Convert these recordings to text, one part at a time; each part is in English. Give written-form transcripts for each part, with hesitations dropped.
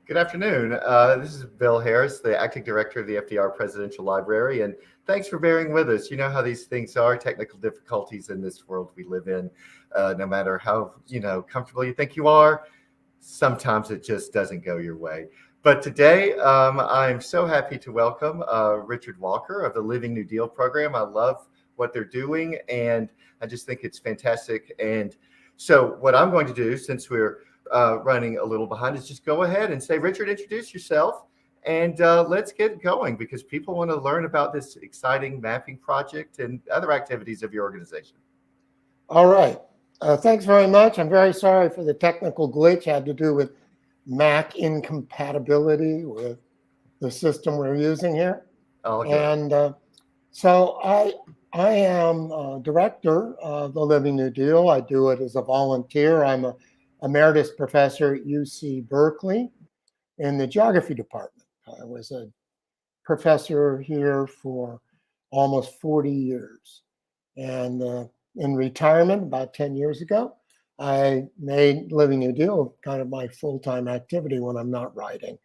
Good afternoon. This is Bill Harris, the acting director of the FDR Presidential Library, and thanks for bearing with us. You know how these things are, technical difficulties in this world we live in. No matter how comfortable you think you are, sometimes it just doesn't go your way. But today, I'm so happy to welcome Richard Walker of the Living New Deal program. I love what they're doing, and I just think it's fantastic. And so, what I'm going to do, since we're running a little behind, is just go ahead and say, Richard, introduce yourself, and let's get going because people want to learn about this exciting mapping project and other activities of your organization. All right. Thanks very much. I'm very sorry for the technical glitch. It had to do with Mac incompatibility with the system we're using here. All good. And so I am director of the Living New Deal. I do it as a volunteer. I'm a emeritus professor at UC Berkeley in the geography department. I was a professor here for almost 40 years. And in retirement about 10 years ago, I made Living New Deal kind of my full-time activity when I'm not writing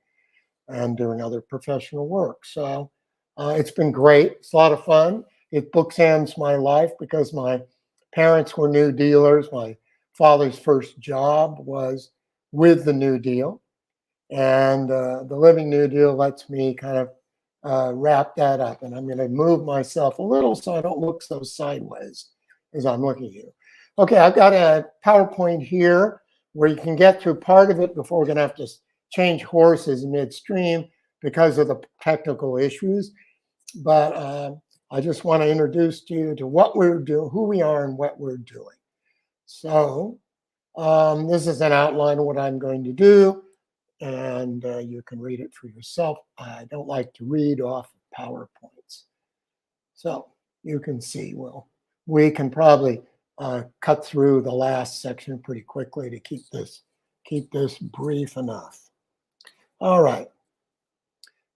and doing other professional work. So it's been great. It's a lot of fun. It bookends my life because my parents were New Dealers. My father's first job was with the New Deal. And the Living New Deal lets me kind of wrap that up. And I'm going to move myself a little so I don't look so sideways as I'm looking at you. Okay, I've got a PowerPoint here where you can get through part of it before we're going to have to change horses midstream because of the technical issues. But I just want to introduce to you to what we're doing, who we are and what we're doing. So this is an outline of what I'm going to do, and you can read it for yourself. I don't like to read off PowerPoints. So you can see, well, we can probably cut through the last section pretty quickly to keep this brief enough. All right.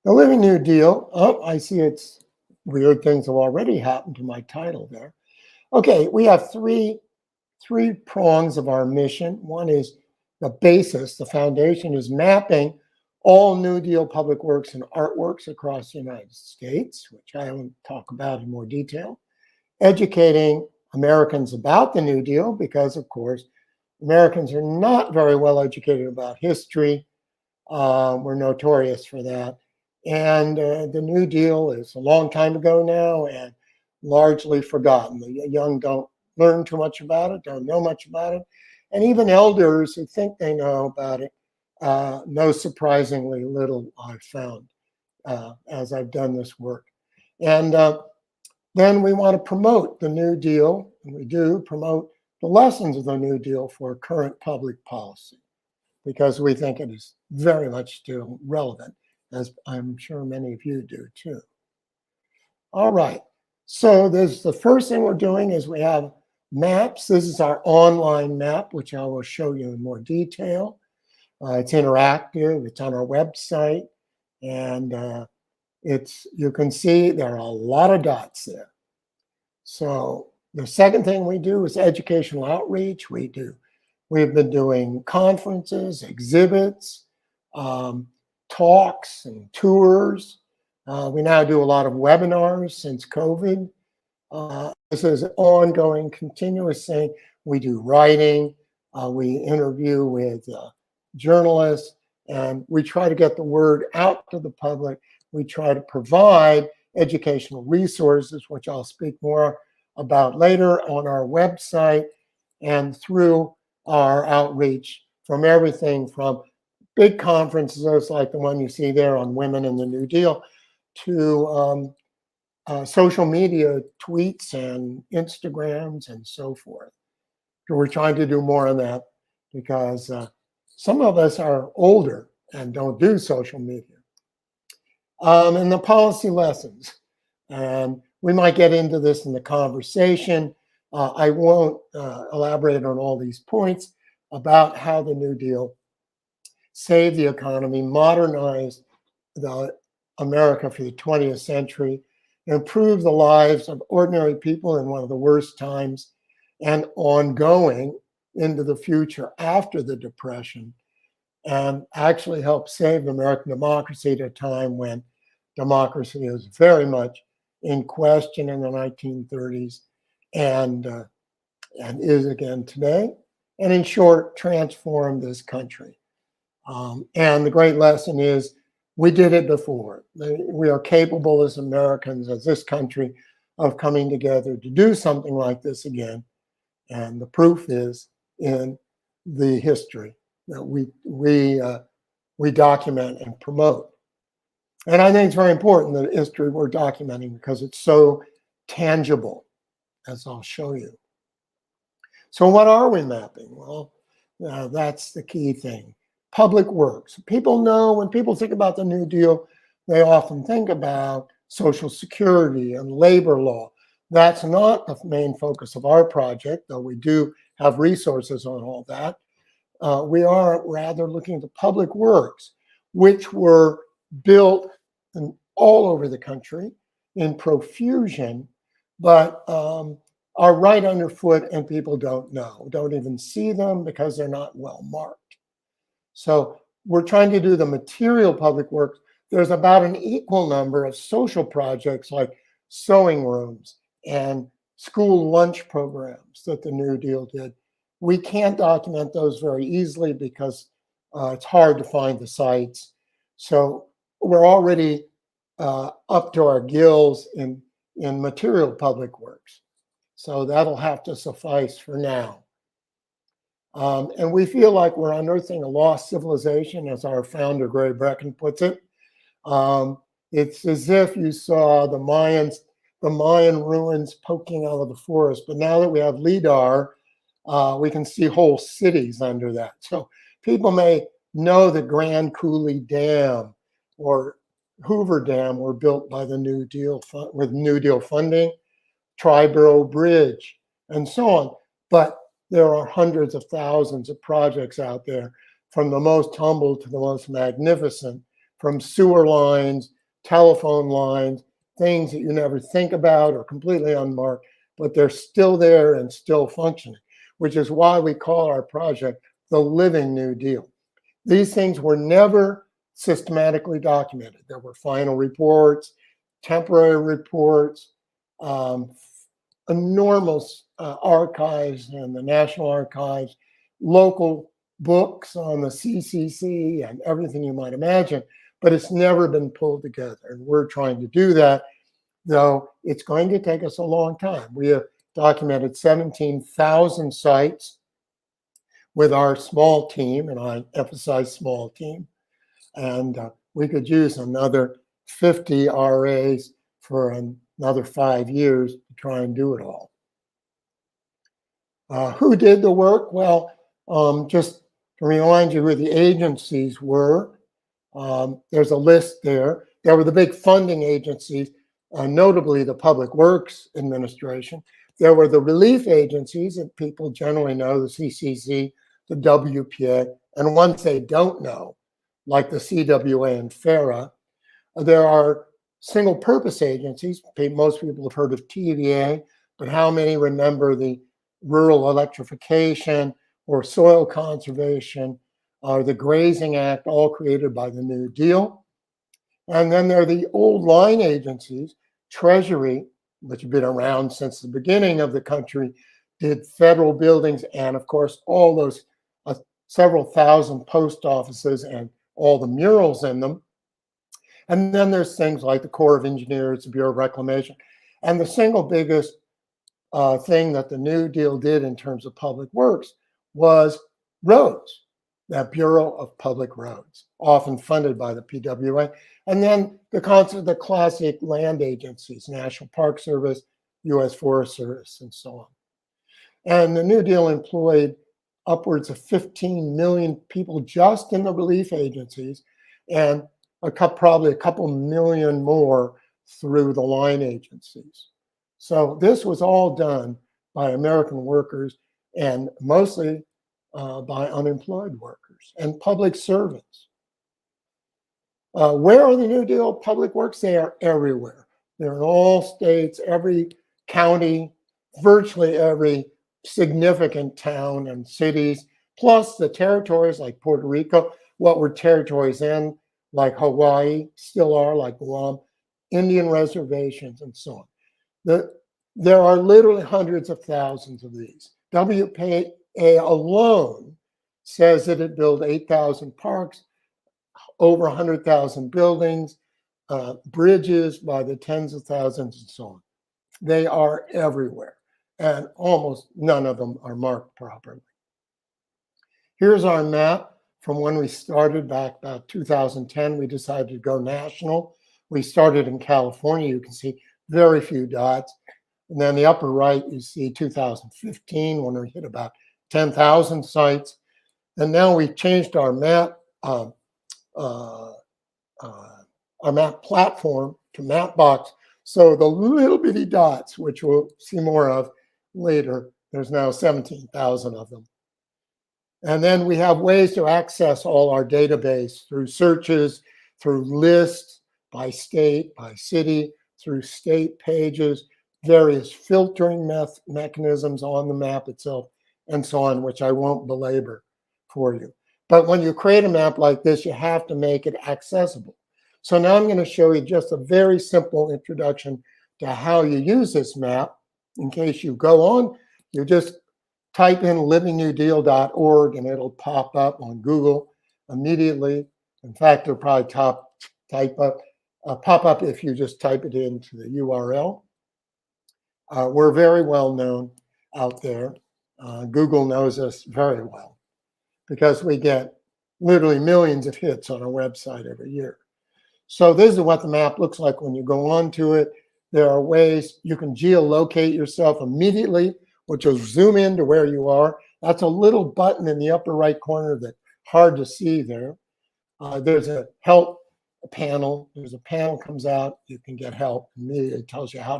The Living New Deal. Oh, I see it's weird things have already happened to my title there. Okay, we have three prongs of our mission. One is the basis, the foundation is mapping all New Deal public works and artworks across the United States, which I will talk about in more detail. Educating Americans about the New Deal, because of course, Americans are not very well educated about history. We're notorious for that. And the New Deal is a long time ago now and largely forgotten. The young don't learn too much about it, don't know much about it. And even elders who think they know about it know surprisingly little, I've found, as I've done this work. And then we want to promote the New Deal, and we do promote the lessons of the New Deal for current public policy, because we think it is very much still relevant, as I'm sure many of you do too. All right, so the first thing we're doing is we have maps. This is our online map, which I will show you in more detail. It's interactive, it's on our website, and you can see there are a lot of dots there. So the second thing we do is educational outreach. We've been doing conferences, exhibits, talks and tours. We now do a lot of webinars since COVID. This is an ongoing, continuous thing. We do writing, we interview with journalists, and we try to get the word out to the public. We try to provide educational resources, which I'll speak more about later on our website and through our outreach, from everything from big conferences like the one you see there on Women in the New Deal to social media tweets and Instagrams and so forth. So we're trying to do more of that because some of us are older and don't do social media. And the policy lessons. And we might get into this in the conversation. I won't elaborate on all these points about how the New Deal saved the economy, modernized America for the 20th century, improved the lives of ordinary people in one of the worst times, and ongoing into the future after the Depression. and actually helped save American democracy at a time when democracy was very much in question in the 1930s and is again today. And in short, transformed this country. And the great lesson is we did it before. We are capable as Americans, as this country, of coming together to do something like this again. And the proof is in the history that we document and promote. And I think it's very important that history we're documenting because it's so tangible, as I'll show you. So what are we mapping? Well, that's the key thing. Public works. People know when people think about the New Deal, they often think about Social Security and labor law. That's not the main focus of our project, though we do have resources on all that. We are rather looking at the public works, which were built all over the country in profusion, but are right underfoot and people don't know, don't even see them because they're not well marked. So we're trying to do the material public works. There's about an equal number of social projects like sewing rooms and school lunch programs that the New Deal did. We can't document those very easily because it's hard to find the sites. So we're already up to our gills in material public works. So that'll have to suffice for now. And we feel like we're unearthing a lost civilization, as our founder, Gray Brecken, puts it. It's as if you saw the Mayan ruins poking out of the forest. But now that we have LIDAR, we can see whole cities under that. So people may know the Grand Coulee Dam or Hoover Dam were built by the New Deal with New Deal funding, Triborough Bridge, and so on. But there are hundreds of thousands of projects out there, from the most humble to the most magnificent, from sewer lines, telephone lines, things that you never think about or completely unmarked, but they're still there and still functioning, which is why we call our project the Living New Deal. These things were never systematically documented. There were final reports, temporary reports, enormous archives in the National Archives, local books on the CCC, and everything you might imagine, but it's never been pulled together. And we're trying to do that, though it's going to take us a long time. We have documented 17,000 sites with our small team, and I emphasize small team, and we could use another 50 RAs for another 5 years to try and do it all. Who did the work? Well, just to remind you who the agencies were, there's a list there. There were the big funding agencies, notably the Public Works Administration. There were the relief agencies that people generally know, the CCC, the WPA, and ones they don't know, like the CWA and FARA. There are single purpose agencies. Most people have heard of TVA, but how many remember the rural electrification or soil conservation or the Grazing Act, all created by the New Deal? And then there are the old line agencies, Treasury, which have been around since the beginning of the country, did federal buildings, and of course, all those several thousand post offices and all the murals in them. And then there's things like the Corps of Engineers, the Bureau of Reclamation. And the single biggest thing that the New Deal did in terms of public works was roads, that Bureau of Public Roads, often funded by the PWA. And then the classic land agencies, National Park Service, U.S. Forest Service, and so on. And the New Deal employed upwards of 15 million people just in the relief agencies, and probably a couple million more through the line agencies. So this was all done by American workers, and mostly by unemployed workers and public servants. Where are the New Deal public works? They are everywhere. They're in all states, every county, virtually every significant town and cities, plus the territories like Puerto Rico. what were territories in, like Hawaii, still are, like Guam, Indian reservations, and so on. There are literally hundreds of thousands of these. WPA alone says that it built 8,000 parks, over 100,000 buildings, bridges by the tens of thousands, and so on. They are everywhere, and almost none of them are marked properly. Here's our map from when we started back about 2010. We decided to go national. We started in California. You can see very few dots. And then the upper right, you see 2015 when we hit about 10,000 sites. And now we've changed our map platform to Mapbox. So the little bitty dots, which we'll see more of later, there's now 17,000 of them. And then we have ways to access all our database through searches, through lists, by state, by city, through state pages, various filtering mechanisms on the map itself, and so on, which I won't belabor for you. But when you create a map like this, you have to make it accessible. So now I'm going to show you just a very simple introduction to how you use this map. In case you go on, you just type in livingnewdeal.org and it'll pop up on Google immediately. In fact, it'll probably pop up if you just type it into the URL. We're very well known out there. Google knows us very well because we get literally millions of hits on our website every year. So this is what the map looks like when you go onto it. There are ways you can geolocate yourself immediately, which will zoom into where you are. That's a little button in the upper right corner that's hard to see there. There's a help panel. There's a panel comes out. You can get help. Immediately it tells you how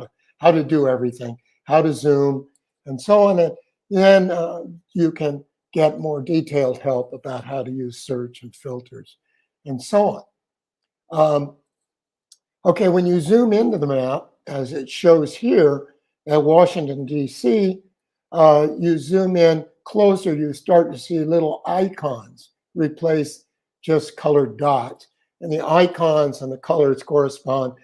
to do everything, how to zoom, and so on. And then you can get more detailed help about how to use search and filters and so on. Okay, when you zoom into the map, as it shows here at Washington, D.C., you zoom in closer, you start to see little icons replace just colored dots. And the icons and the colors correspond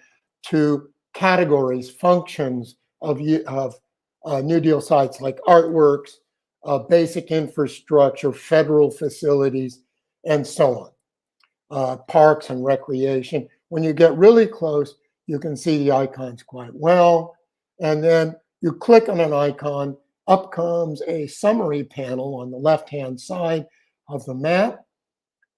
to categories, functions of New Deal sites like artworks, basic infrastructure, federal facilities, and so on. Parks and recreation. When you get really close, you can see the icons quite well. And then you click on an icon, up comes a summary panel on the left-hand side of the map.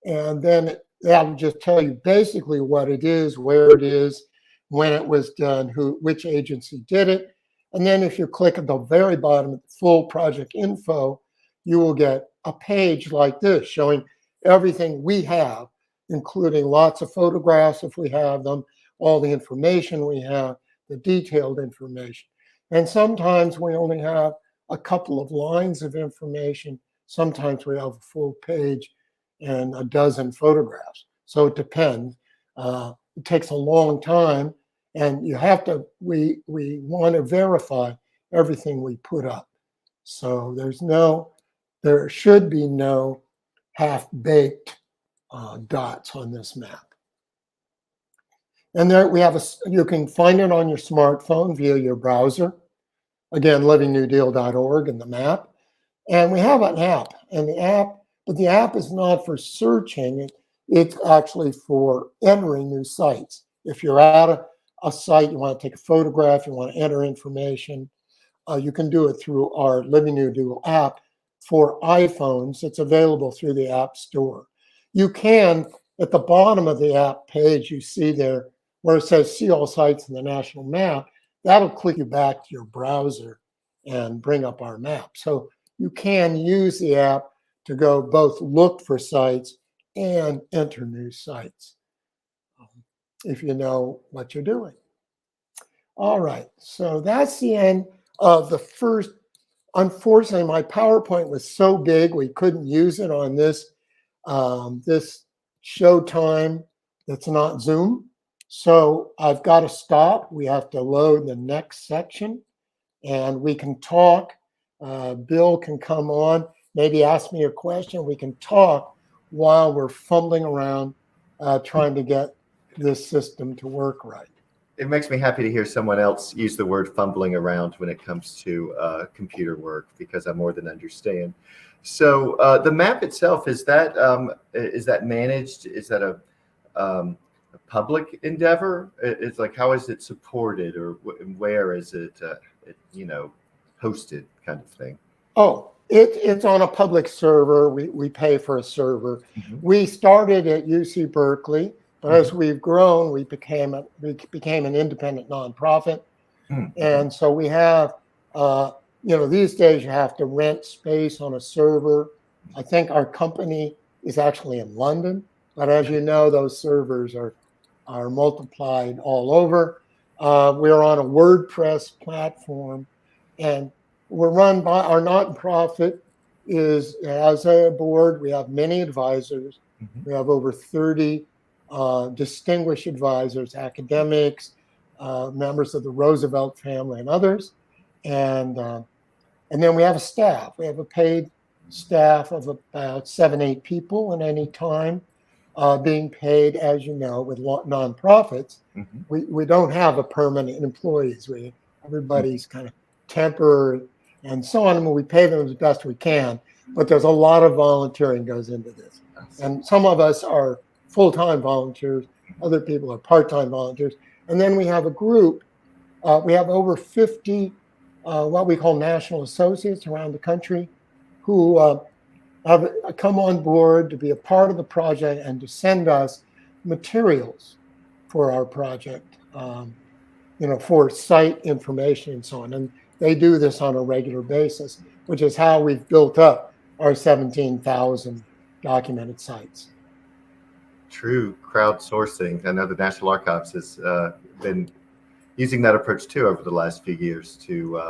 And then that'll just tell you basically what it is, where it is, when it was done, which agency did it. And then if you click at the very bottom, full project info, you will get a page like this showing everything we have, including lots of photographs if we have them, all the information we have, the detailed information. And sometimes we only have a couple of lines of information. Sometimes we have a full page and a dozen photographs. So it depends. It takes a long time, and you have to, we want to verify everything we put up. So there should be no half-baked dots on this map. And there we have you can find it on your smartphone via your browser. Again, livingnewdeal.org and the map. And we have an app, but the app is not for searching. It's actually for entering new sites. If you're at a site, you want to take a photograph, you want to enter information, you can do it through our Living New Deal app for iPhones. It's available through the App Store. You can, at the bottom of the app page, you see there where it says see all sites in the national map, that'll click you back to your browser and bring up our map. So you can use the app to go both look for sites and enter new sites if you know what you're doing. All right, so that's the end of the first. Unfortunately, my PowerPoint was so big we couldn't use it on this this Showtime that's not Zoom. So I've got to stop. We have to load the next section, and we can talk. Bill can come on, maybe ask me a question. We can talk while we're fumbling around trying to get this system to work right. It makes me happy to hear someone else use the word fumbling around when it comes to computer work, because I more than understand. So the map itself, is that managed? Is that a public endeavor? It's like, how is it supported, or where is it, hosted, kind of thing? Oh, it's on a public server. We pay for a server. Mm-hmm. We started at UC Berkeley, but Mm-hmm. as we've grown, we became an independent nonprofit. Mm-hmm. And so we have, these days you have to rent space on a server. I think our company is actually in London, but as you know, those servers are multiplied all over. We're on a WordPress platform, and we're run by our nonprofit has a board. We have many advisors. Mm-hmm. We have over 30 distinguished advisors, academics, members of the Roosevelt family, and others. And then we have a staff. We have a paid staff of about 7-8 people at any time, being paid, as you know, with nonprofits. Mm-hmm. We don't have a permanent employees. Everybody's kind of temporary and so on. I mean, we pay them as best we can, but there's a lot of volunteering goes into this. And some of us are full-time volunteers. Other people are part-time volunteers. And then we have a group. We have over 50 what we call national associates around the country who have come on board to be a part of the project and to send us materials for our project, for site information and so on. And they do this on a regular basis, which is how we've built up our 17,000 documented sites. True crowdsourcing. I know the National Archives has been using that approach too over the last few years to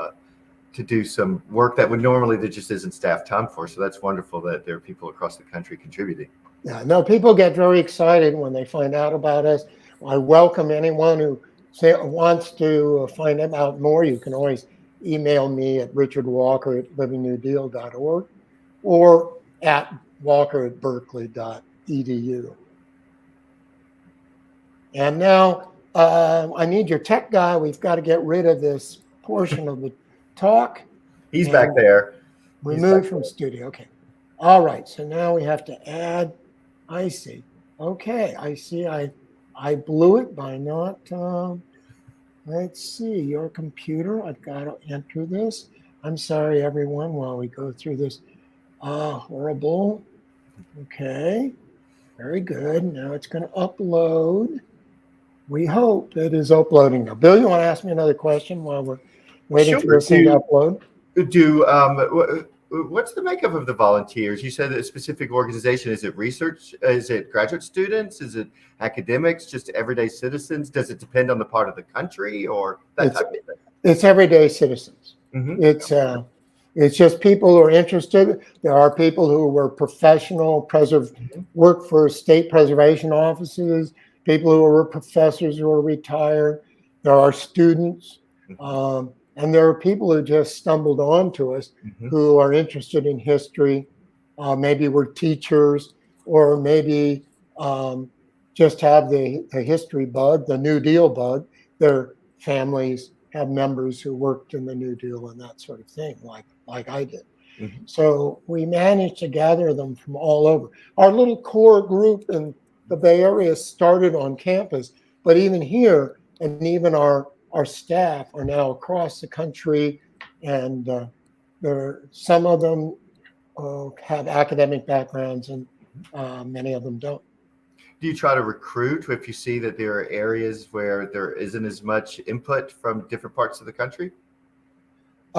do some work that would normally there just isn't staff time for. So that's wonderful that there are people across the country contributing. Yeah, no, people get very excited when they find out about us. I welcome anyone who wants to find out more. You can always email me at richardwalker@livingnewdeal.org or at walker@berkeley.edu. And now I need your tech guy. We've got to get rid of this portion of the talk. He's back there. Removed from studio. Okay. All right. So now we have to add. I see. Okay. I see. I blew it by not. Let's see. Your computer. I've got to enter this. I'm sorry, everyone, while we go through this. Horrible. Okay. Very good. Now it's going to upload. We hope it is uploading now. Bill, you want to ask me another question while we're waiting for this thing to upload? What's the makeup of the volunteers? You said a specific organization. Is it research? Is it graduate students? Is it academics? Just everyday citizens? Does it depend on the part of the country or that type of thing? It's everyday citizens. Mm-hmm. It's just people who are interested. There are people who were professional, work for state preservation offices, people who were professors who are retired. There are students. And there are people who just stumbled onto us who are interested in history. Maybe we're teachers, or maybe just have the history bug, the New Deal bug. Their families have members who worked in the New Deal and that sort of thing, like I did. Mm-hmm. So we managed to gather them from all over. Our little core group in the Bay Area started on campus, but even here, and even our staff are now across the country, and some of them have academic backgrounds, and many of them don't. Do you try to recruit if you see that there are areas where there isn't as much input from different parts of the country?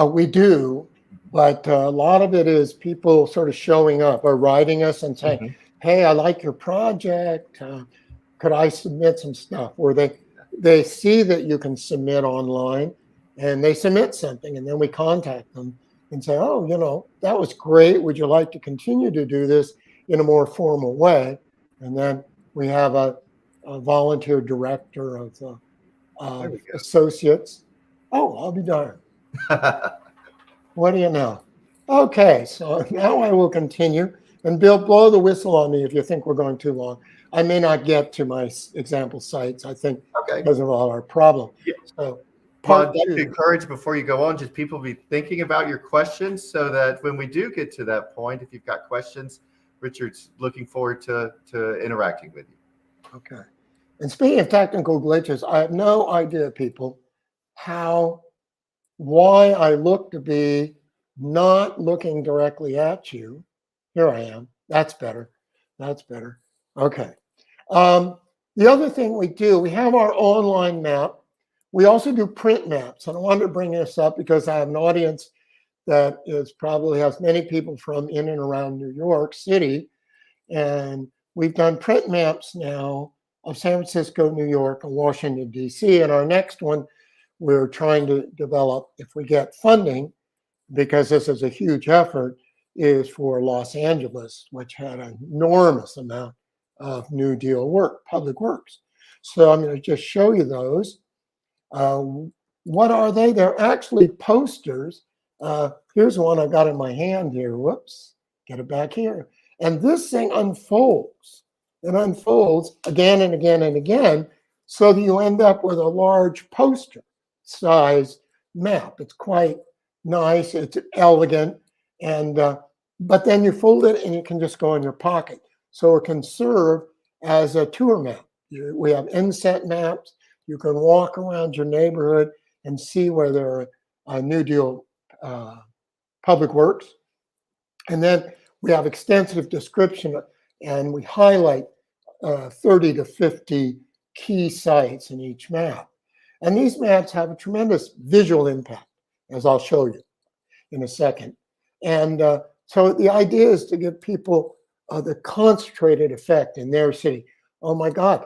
We do, but a lot of it is people sort of showing up or writing us and saying, hey, I like your project. Could I submit some stuff? Or they see that you can submit online, and they submit something, and then we contact them and say, oh, that was great. Would you like to continue to do this in a more formal way? And then we have a volunteer director of associates. Oh, I'll be darned. What do you know? Okay, so now I will continue. And Bill, blow the whistle on me if you think we're going too long. I may not get to my example sites, I think, Okay. because of all our problem. Yeah. So Well, I'd part like to two. encourage before you go on, just people be thinking about your questions so that when we do get to that point, if you've got questions, Richard's looking forward to interacting with you. Okay. And speaking of technical glitches, I have no idea, people, why I look to be not looking directly at you. Here I am. That's better. That's better. Okay. The other thing we do, we have our online map. We also do print maps. And I wanted to bring this up because I have an audience that probably has many people from in and around New York City. And we've done print maps now of San Francisco, New York, and Washington, D.C. And our next one, we're trying to develop, if we get funding, because this is a huge effort, is for Los Angeles, which had an enormous amount of New Deal work, public works. So I'm going to just show you those. What are they? They're actually posters. Here's one I got in my hand here. Whoops, get it back here. And this thing unfolds. It unfolds again and again and again, so that you end up with a large poster size map. It's quite nice. It's elegant. And but then you fold it and you can just go in your pocket. So it can serve as a tour map. We have inset maps. You can walk around your neighborhood and see where there are New Deal public works. And then we have extensive description, and we highlight 30 to 50 key sites in each map. And these maps have a tremendous visual impact, as I'll show you in a second. And so the idea is to give people the concentrated effect in their city. Oh my God,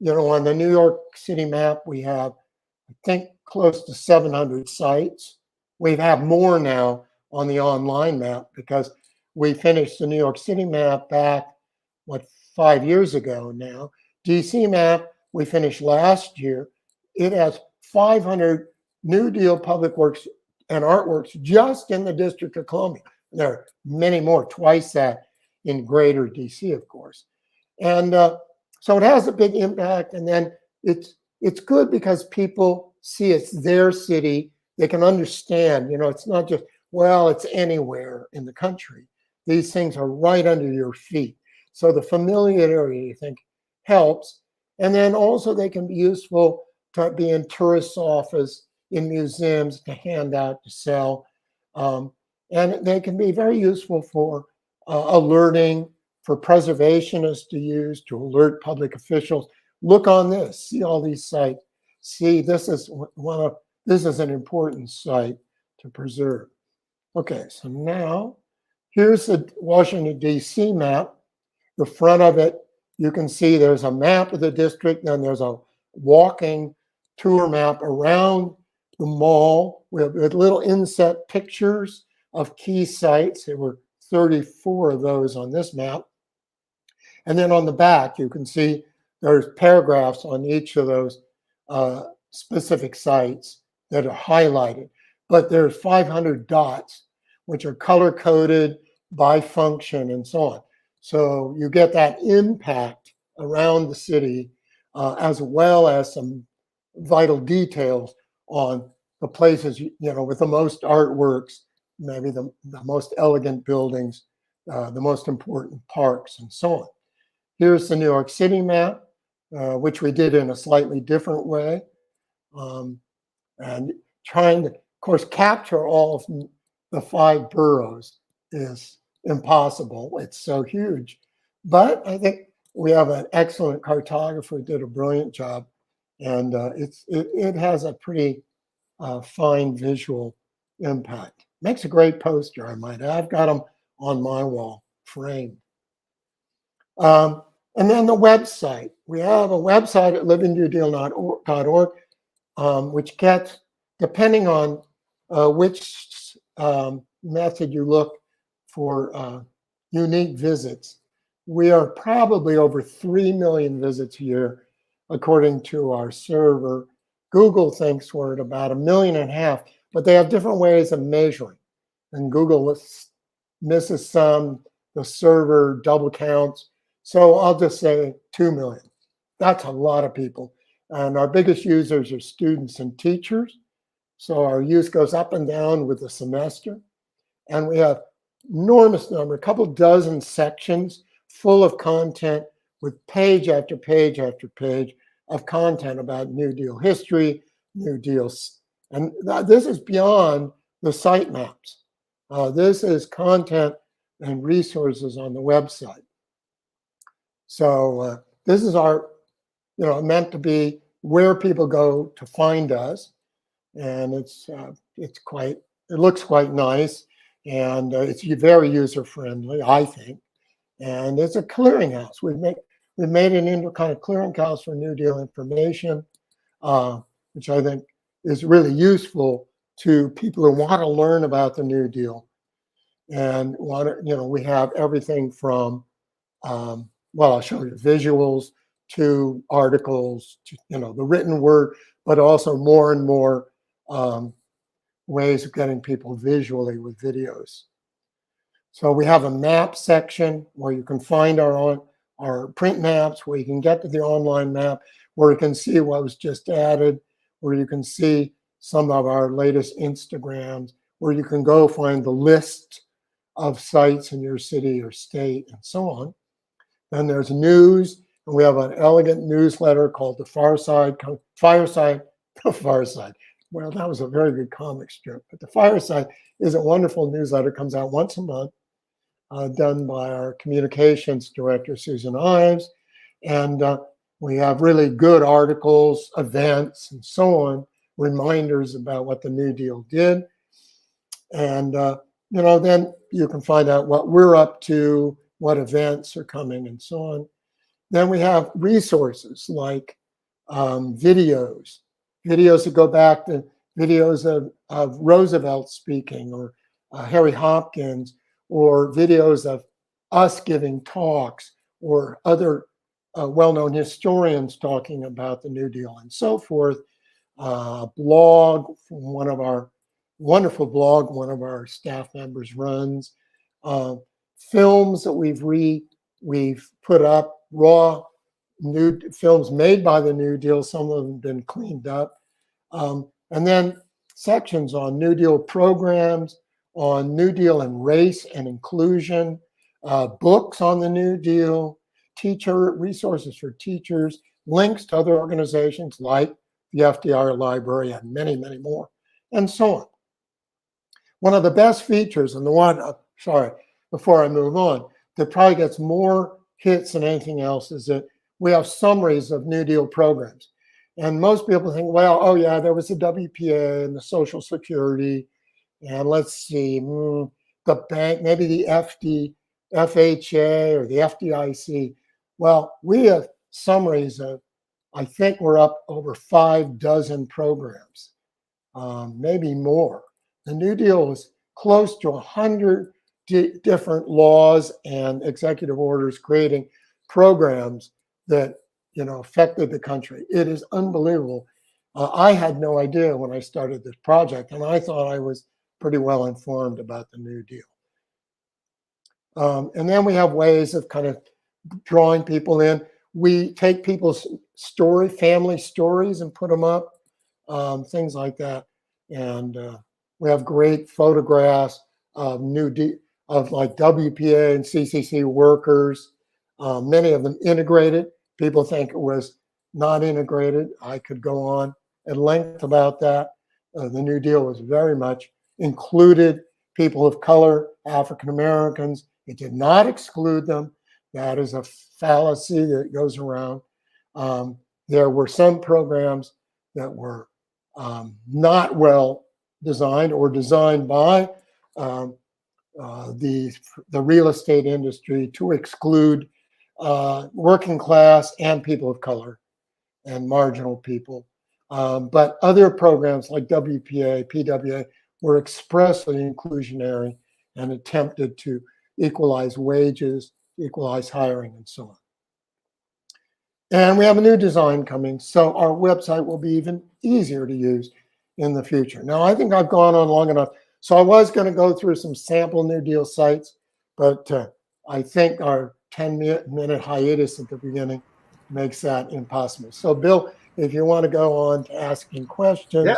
on the New York City map, we have, I think, close to 700 sites. We have more now on the online map because we finished the New York City map back, 5 years ago now. DC map, we finished last year. It has 500 New Deal public works and artworks just in the District of Columbia. There are many more, twice that in greater DC, of course. And so it has a big impact. And then it's good because people see it's their city. They can understand, it's not just, well, it's anywhere in the country. These things are right under your feet. So the familiarity, I think, helps. And then also they can be useful to be in tourists' office, in museums, to hand out, to sell. And they can be very useful for alerting, for preservationists to use, to alert public officials. Look on this, see all these sites. See, this is an important site to preserve. Okay, so now here's the Washington, D.C. map. The front of it, you can see there's a map of the district, then there's a walking tour map around the mall with little inset pictures of key sites. There were 34 of those on this map. And then on the back, you can see there's paragraphs on each of those specific sites that are highlighted. But there's 500 dots, which are color-coded by function and so on. So you get that impact around the city, as well as some vital details on the places, with the most artworks, maybe the most elegant buildings, the most important parks, and so on. Here's the New York City map, which we did in a slightly different way. And trying to, of course, capture all of the 5 boroughs is impossible. It's so huge. But I think we have an excellent cartographer who did a brilliant job. And it has a pretty fine visual impact. Makes a great poster, I might add. I've got them on my wall, framed. And then the website. We have a website at livingNewDeal.org, which gets, depending on which method you look for unique visits, we are probably over 3 million visits a year, according to our server. Google thinks we're at about 1.5 million, but they have different ways of measuring. And Google misses some, the server double counts. So I'll just say 2 million. That's a lot of people. And our biggest users are students and teachers. So our use goes up and down with the semester. And we have enormous number, a couple dozen sections full of content with page after page after page of content about New Deal history, New Deals. And this is beyond the sitemaps. This is content and resources on the website. So this is our, meant to be where people go to find us. And it looks quite nice. And it's very user friendly, I think. And it's a clearinghouse. We've made it into kind of clearinghouse for New Deal information, which I think is really useful to people who want to learn about the New Deal. And we have everything from, I'll show you visuals to articles to the written word, but also more and more ways of getting people visually with videos. So we have a map section where you can find our print maps, where you can get to the online map, where you can see what was just added, where you can see some of our latest Instagrams, where you can go find the list of sites in your city or state and so on. Then there's news, and we have an elegant newsletter called the Fireside. Well, that was a very good comic strip. But the Fireside is a wonderful newsletter, comes out once a month, done by our communications director, Susan Ives. And we have really good articles, events, and so on, reminders about what the New Deal did. And, then you can find out what we're up to, what events are coming, and so on. Then we have resources like videos that go back to videos of Roosevelt speaking, or Harry Hopkins, or videos of us giving talks, or other well-known historians talking about the New Deal and so forth. Blog from one of our staff members runs. Films that we've put up, raw new films made by the New Deal. Some of them have been cleaned up. And then sections on New Deal programs, on New Deal and race and inclusion, books on the New Deal, teacher resources for teachers, links to other organizations like the FDR Library, and many, many more, and so on. One of the best features, and the one, before I move on, that probably gets more hits than anything else, is that we have summaries of New Deal programs. And most people think, well, oh yeah, there was the WPA and the Social Security, and let's see, the bank, maybe the FHA or the FDIC. Well, we have summaries of, I think we're up over 5 dozen programs, maybe more. The New Deal was close to 100 different laws and executive orders creating programs that affected the country. It is unbelievable. I had no idea when I started this project, and I thought I was pretty well informed about the New Deal. And then we have ways of kind of drawing people in. We take people's family stories, and put them up, things like that. And we have great photographs of like WPA and CCC workers, many of them integrated. People think it was not integrated. I could go on at length about that. The New Deal was very much included people of color, African Americans. It did not exclude them. That is a fallacy that goes around. There were some programs that were not well designed, or designed by the real estate industry to exclude working class and people of color and marginal people. But other programs like WPA, PWA were expressly inclusionary and attempted to equalize wages, equalize hiring, and so on. And we have a new design coming, so our website will be even easier to use in the future. Now, I think I've gone on long enough. So I was going to go through some sample New Deal sites, but I think our 10-minute hiatus at the beginning makes that impossible. So, Bill, if you want to go on to asking questions. Yeah,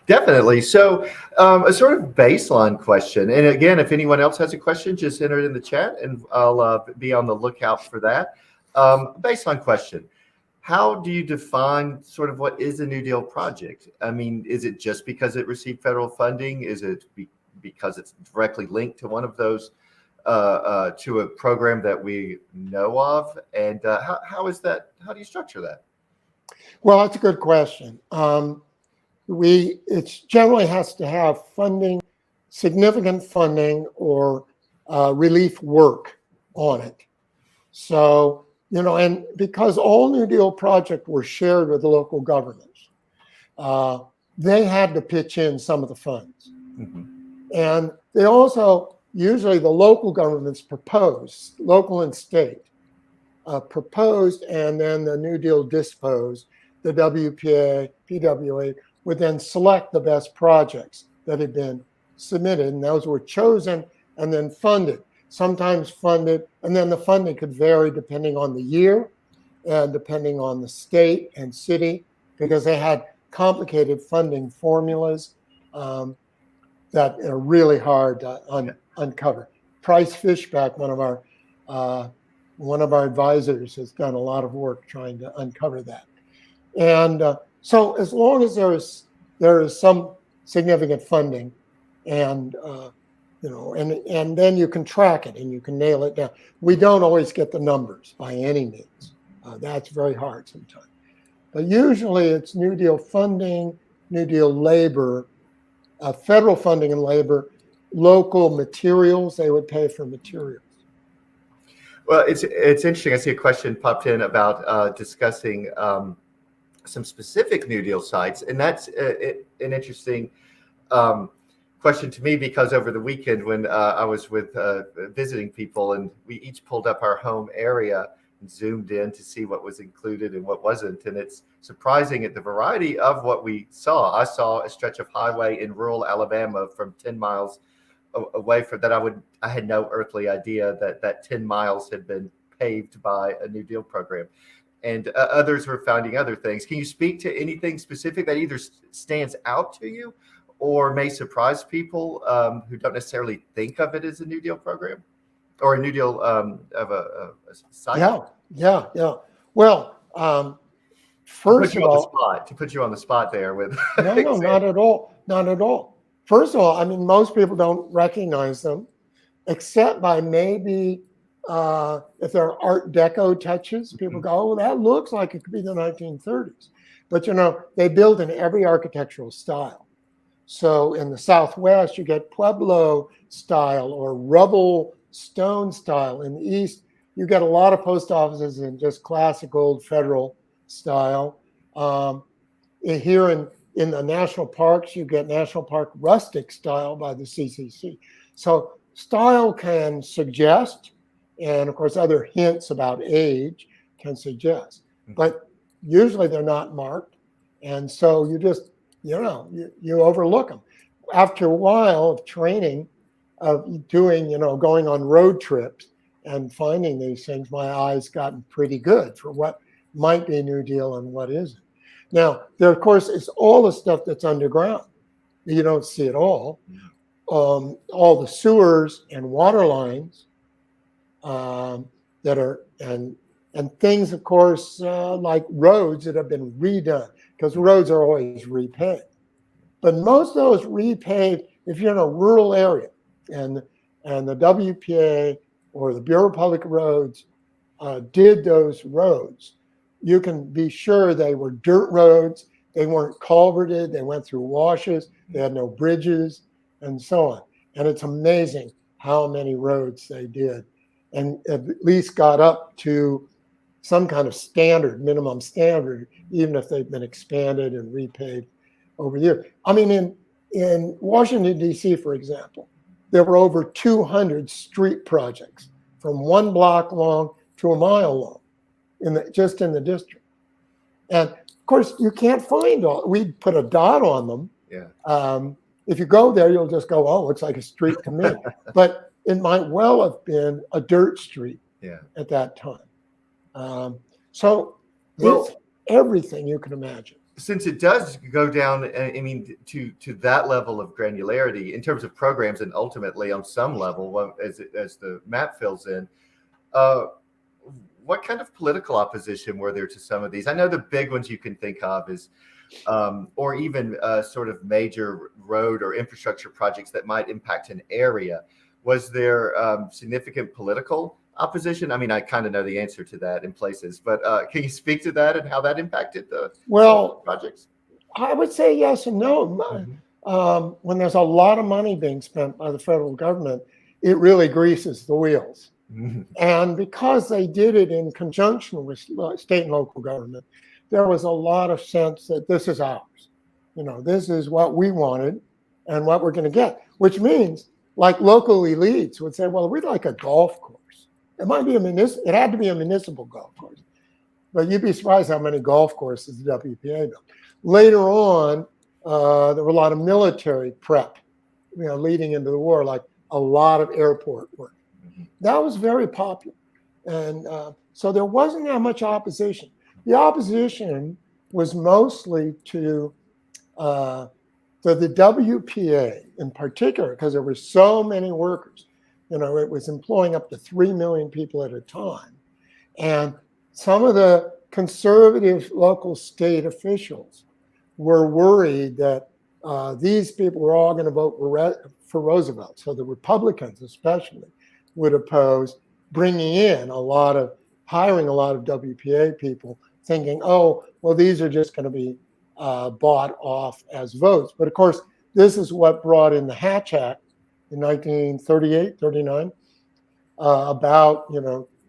definitely. So, a sort of baseline question. And again, if anyone else has a question, just enter it in the chat and I'll be on the lookout for that. Baseline question. How do you define sort of what is a New Deal project? I mean, is it just because it received federal funding? Is it because it's directly linked to one of those, to a program that we know of? And how is that? How do you structure that? Well, that's a good question. It generally has to have funding, significant funding, or relief work on it. So, and because all New Deal projects were shared with the local governments, they had to pitch in some of the funds. Mm-hmm. And they also, usually the local governments proposed, local and state, proposed, and then the New Deal disposed. The WPA, PWA would then select the best projects that had been submitted, and those were chosen and then funded. Sometimes funded, and then the funding could vary depending on the year and depending on the state and city, because they had complicated funding formulas that are really hard to uncover. Price Fishback, one of our advisors, has done a lot of work trying to uncover that. And so, as long as there is some significant funding, and and then you can track it and you can nail it down. We don't always get the numbers by any means. That's very hard sometimes. But usually it's New Deal funding, New Deal labor, federal funding and labor, local materials. They would pay for materials. Well, it's interesting. I see a question popped in about discussing some specific New Deal sites, and that's an interesting question to me, because over the weekend when I was with visiting people, and we each pulled up our home area and zoomed in to see what was included and what wasn't, and it's surprising at the variety of what we saw. I saw a stretch of highway in rural Alabama from 10 miles away from that. I had no earthly idea that 10 miles had been paved by a New Deal program, and others were finding other things. Can you speak to anything specific that either stands out to you or may surprise people who don't necessarily think of it as a New Deal program or a New Deal of a site? Yeah. Well, first of all, to put you on the spot there with no, not at all. First of all, I mean, most people don't recognize them, except by maybe if there are Art Deco touches. People go, "Oh, that looks like it could be the 1930s," but they build in every architectural style. So in the Southwest, you get Pueblo style or rubble stone style. In the East, you get a lot of post offices in just classic old federal style. Here in the national parks, you get national park rustic style by the CCC. So style can suggest, and of course other hints about age can suggest, but usually they're not marked. And so you just, you overlook them. After a while of training, of doing, going on road trips and finding these things, my eyes gotten pretty good for what might be a New Deal and what isn't. Now, there, of course, is all the stuff that's underground. You don't see it all. All the sewers and water lines that are, and things, of course, like roads that have been redone, because roads are always repaved. But most of those repaved, if you're in a rural area, and the WPA or the Bureau of Public Roads did those roads, you can be sure they were dirt roads. They weren't culverted. They went through washes. They had no bridges, and so on. And it's amazing how many roads they did, and at least got up to some kind of standard, minimum standard, even if they've been expanded and repaved over the years. I mean, in Washington, D.C., for example, there were over 200 street projects from 1 block long to a mile long just in the district. And of course, you can't find all. We put a dot on them. Yeah. If you go there, you'll just go, "Oh, looks like a street to me." But it might well have been a dirt street Yeah. at that time. So Well, it's everything you can imagine. since it does go down, I mean, to that level of granularity in terms of programs, and ultimately on some level, as the map fills in, uh, what kind of political opposition were there to some of these? I know the big ones you can think of is, or even sort of major road or infrastructure projects that might impact an area. Was there significant political opposition? I mean, I kind of know the answer to that in places, but can you speak to that and how that impacted the projects? I would say yes and no. Mm-hmm. When there's a lot of money being spent by the federal government, it really greases the wheels. Mm-hmm. And because they did it in conjunction with state and local government, there was a lot of sense that this is ours. This is what we wanted and what we're going to get, which means like local elites would say, well, we'd like a golf course. It might be it had to be a municipal golf course, but you'd be surprised how many golf courses the WPA built. Later on, there were a lot of military prep, leading into the war, like a lot of airport work. That was very popular. And so there wasn't that much opposition. The opposition was mostly to the WPA in particular, because there were so many workers. It was employing up to 3 million people at a time. And some of the conservative local state officials were worried that these people were all going to vote for Roosevelt. So the Republicans especially would oppose hiring a lot of WPA people, thinking, oh, well, these are just going to be bought off as votes. But of course, this is what brought in the Hatch Act in 1938, 39, about,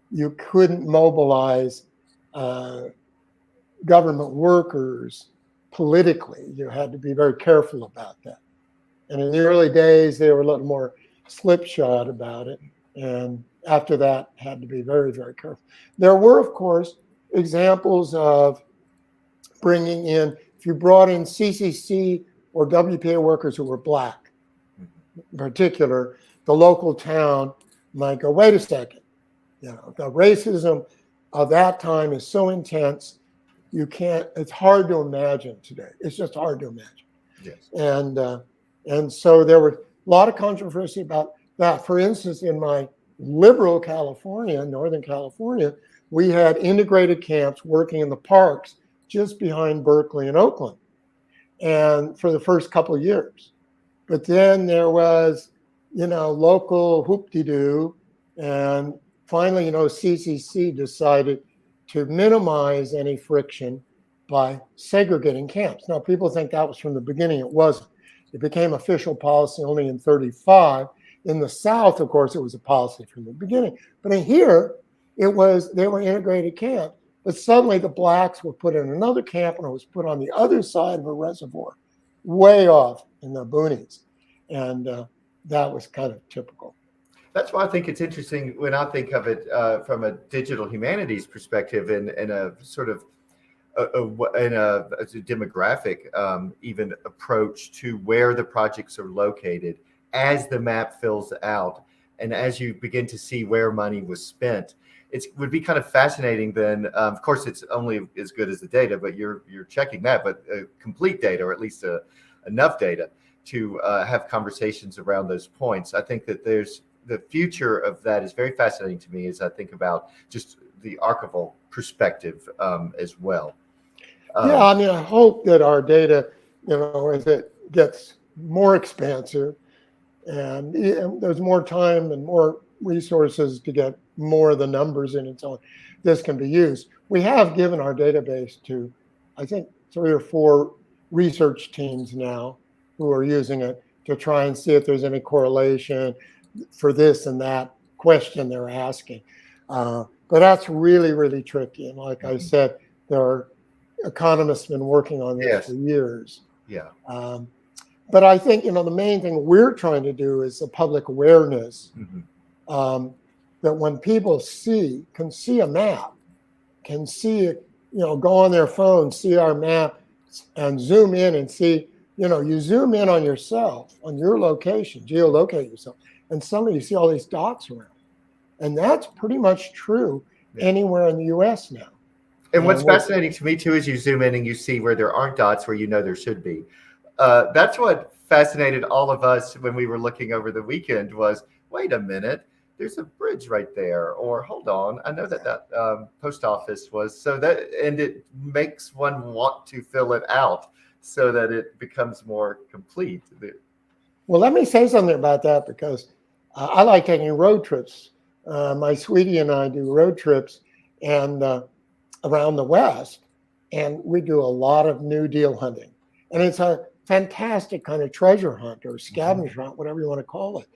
you couldn't mobilize government workers politically. You had to be very careful about that. And in the early days, they were a little more slipshod about it. And after that, had to be very, very careful. There were, of course, examples of bringing in, if you brought in CCC or WPA workers who were Black, in particular, the local town might go, wait a second, the racism of that time is so intense, it's hard to imagine today. It's just hard to imagine. Yes. And so there was a lot of controversy about that. For instance, in my liberal California, Northern California, we had integrated camps working in the parks just behind Berkeley and Oakland, and for the first couple of years. But then there was, local hoop-de-doo, and finally, CCC decided to minimize any friction by segregating camps. Now, people think that was from the beginning. It wasn't. It became official policy only in 1935. In the South, of course, it was a policy from the beginning. But in here, they were integrated camps. But suddenly the Blacks were put in another camp, and it was put on the other side of a reservoir, way off in the boonies. And that was kind of typical. That's why I think it's interesting when I think of it from a digital humanities perspective and a sort of in a demographic even approach to where the projects are located as the map fills out and as you begin to see where money was spent. It would be kind of fascinating then. Of course, it's only as good as the data, but you're checking that, but complete data, or at least enough data to have conversations around those points. I think that there's the future of that is very fascinating to me as I think about just the archival perspective as well. Yeah, I mean, I hope that our data, as it gets more expansive and there's more time and more resources to get more of the numbers in and so on, this can be used. We have given our database to, I think, 3 or 4 research teams now who are using it to try and see if there's any correlation for this and that question they're asking. But that's really, really tricky. And like I said, there are economists been working on this for years. Yeah. But I think, the main thing we're trying to do is the public awareness that when people can see a map, can see it, go on their phone, see our map and zoom in and see, you zoom in on yourself, on your location, geolocate yourself, and suddenly you see all these dots around. And that's pretty much true anywhere in the US now. And what's fascinating to me too is you zoom in and you see where there aren't dots where you know there should be. That's what fascinated all of us when we were looking over the weekend was, wait a minute, there's a bridge right there, or hold on, I know that post office was, so that, and it makes one want to fill it out so that it becomes more complete. Well, let me say something about that, because I like taking road trips. My sweetie and I do road trips and around the West, and we do a lot of New Deal hunting. And it's a fantastic kind of treasure hunt or scavenger hunt, whatever you want to call it.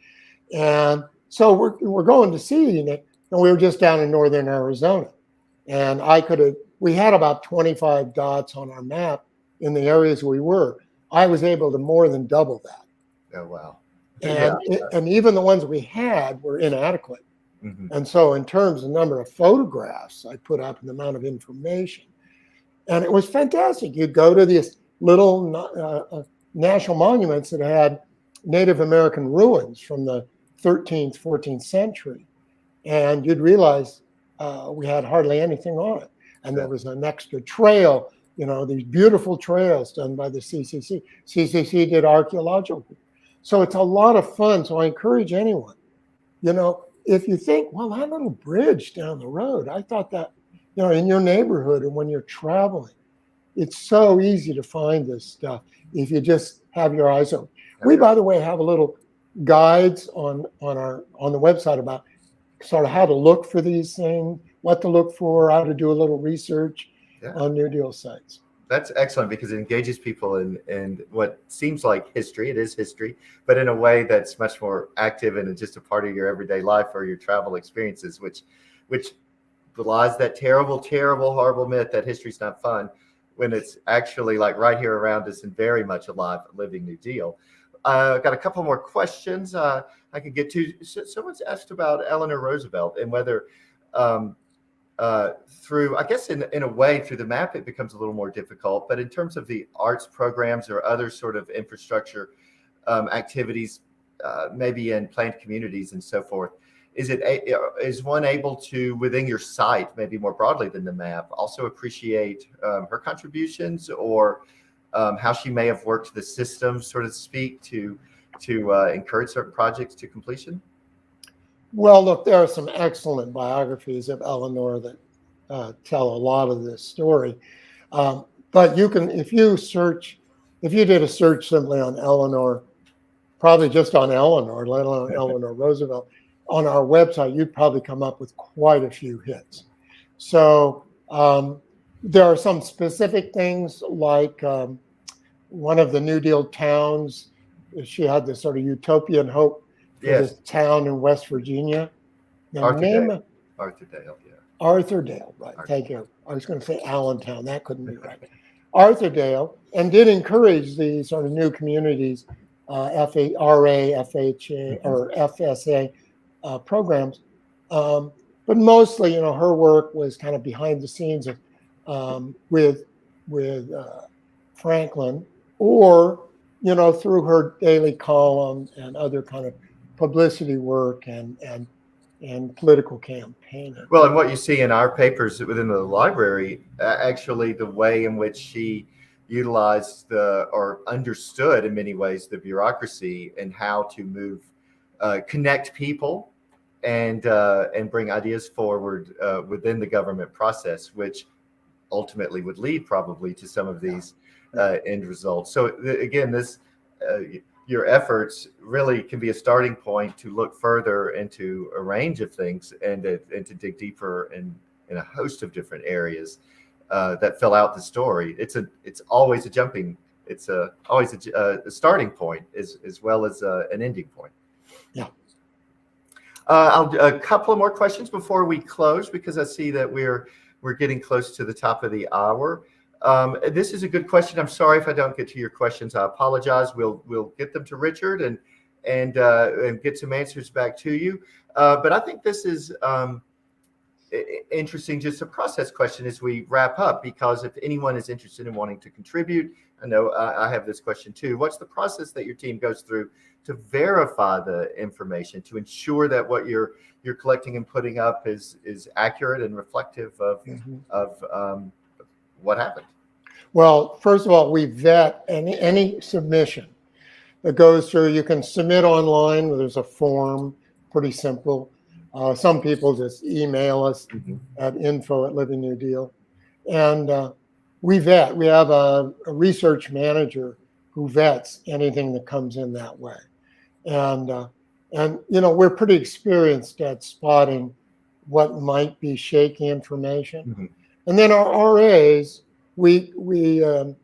And so we're going to see it, and we were just down in northern Arizona, and we had about 25 dots on our map in the areas we were. I was able to more than double that. Oh, wow. And even the ones we had were inadequate. And so in terms of number of photographs I put up and the amount of information, and it was fantastic. You'd go to these little national monuments that had Native American ruins from the 13th, 14th century, and you'd realize we had hardly anything on it. And there was an extra trail, these beautiful trails done by the CCC. CCC did archaeological. So it's a lot of fun. So I encourage anyone, if you think, well, that little bridge down the road, I thought that, in your neighborhood and when you're traveling, it's so easy to find this stuff if you just have your eyes open. We, by the way, have a little guides on the website about sort of how to look for these things, what to look for, how to do a little research on New Deal sites. That's excellent, because it engages people in what seems like history. It is history, but in a way that's much more active and just a part of your everyday life or your travel experiences, which belies that terrible, horrible myth that history's not fun, when it's actually like right here around us and very much alive, living New Deal. I've got a couple more questions I could get to. Someone's asked about Eleanor Roosevelt and whether through, I guess in a way, through the map, it becomes a little more difficult. But in terms of the arts programs or other sort of infrastructure activities, maybe in planned communities and so forth, is one able to, within your site, maybe more broadly than the map, also appreciate her contributions, or how she may have worked the system, so to speak, to encourage certain projects to completion? Well, look, there are some excellent biographies of Eleanor that tell a lot of this story. But you can, if you did a search simply on Eleanor, probably just on Eleanor, let alone Eleanor Roosevelt, on our website, you'd probably come up with quite a few hits. So there are some specific things, like one of the New Deal towns, she had this sort of utopian hope for this town in West Virginia. Arthurdale, Arthurdale, right. Thank you. I was going to say Allentown. That couldn't be right. Arthurdale, and did encourage these sort of new communities, RA, FHA, or FSA programs. But mostly, her work was kind of behind the scenes with Franklin, or, through her daily column and other kind of publicity work and political campaigning. Well, and what you see in our papers within the library, actually the way in which she utilized or understood in many ways the bureaucracy and how to move, connect people and bring ideas forward within the government process, which ultimately would lead probably to some of these end results. So again, your efforts really can be a starting point to look further into a range of things and to dig deeper in a host of different areas that fill out the story. It's always always a starting point as well as an ending point. Yeah. A couple of more questions before we close, because I see that we're getting close to the top of the hour. This is a good question. I'm sorry if I don't get to your questions. I apologize. We'll get them to Richard and get some answers back to you. But I think this is interesting, just a process question as we wrap up, because if anyone is interested in wanting to contribute, I know I have this question too. What's the process that your team goes through to verify the information, to ensure that what you're collecting and putting up is accurate and reflective of what happened? Well, first of all, we vet any submission that goes through. You can submit online. There's a form, pretty simple. Some people just email us at info@Living New Deal. And we vet. We have a research manager who vets anything that comes in that way. And we're pretty experienced at spotting what might be shaky information. And then our RAs, you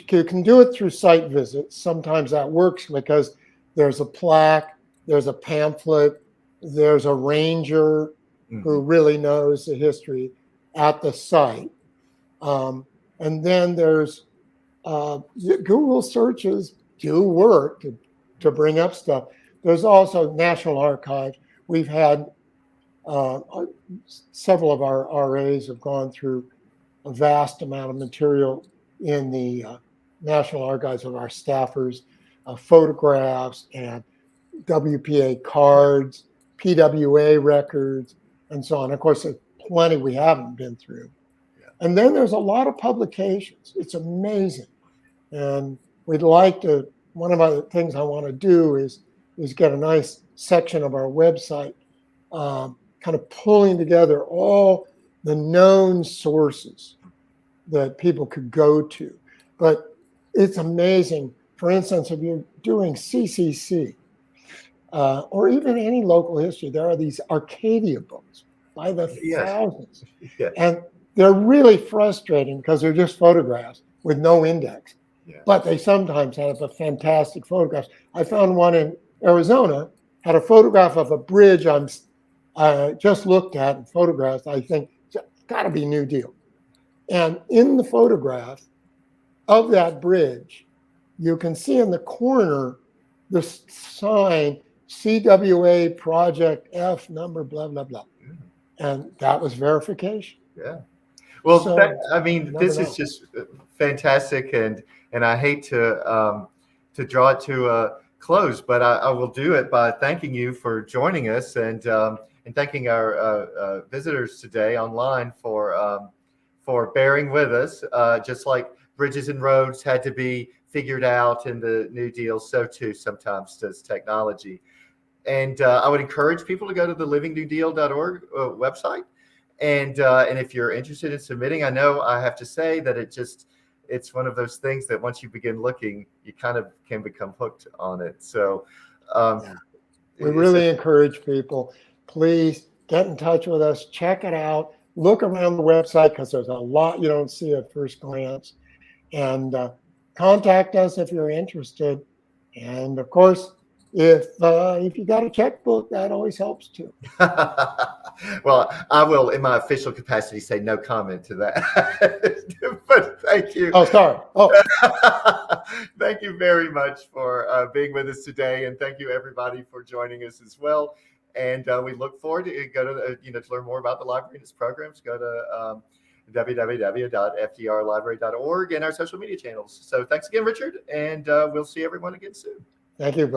can do it through site visits. Sometimes that works because there's a plaque, there's a pamphlet, there's a ranger who really knows the history at the site. And then there's Google searches do work to bring up stuff. There's also National Archive. We've had several of our RAs have gone through a vast amount of material in the National Archives of our staffers, photographs and WPA cards, PWA records, and so on. Of course, there's plenty we haven't been through. And then there's a lot of publications. It's amazing. And we'd like to, one of the things I want to do is get a nice section of our website, kind of pulling together all the known sources that people could go to. But it's amazing. For instance, if you're doing CCC, or even any local history, there are these Arcadia books by the thousands. And they're really frustrating because they're just photographs with no index. But they sometimes have a fantastic photographs. I found one in Arizona, had a photograph of a bridge I just looked at and photographed. I think it's got to be New Deal. And in the photograph of that bridge, you can see in the corner the sign CWA Project F number, blah, blah, blah. And that was verification. Yeah. Well, So, this is just fantastic, and I hate to draw it to a close, but I will do it by thanking you for joining us and thanking our visitors today online for bearing with us. Just like bridges and roads had to be figured out in the New Deal, so too sometimes does technology. And I would encourage people to go to the livingnewdeal.org website. And if you're interested in submitting, I know I have to say that it's one of those things that once you begin looking, you kind of can become hooked on it. So we really encourage people, please get in touch with us, check it out, look around the website because there's a lot you don't see at first glance, and contact us if you're interested. And of course, if you got a checkbook, that always helps too. Well, I will, in my official capacity, say no comment to that. But thank you. Oh, sorry. Oh, thank you very much for being with us today, and thank you everybody for joining us as well. And we look forward to to learn more about the library and its programs. Go to www.fdrlibrary.org and our social media channels. So thanks again, Richard, and we'll see everyone again soon. Thank you, Bill.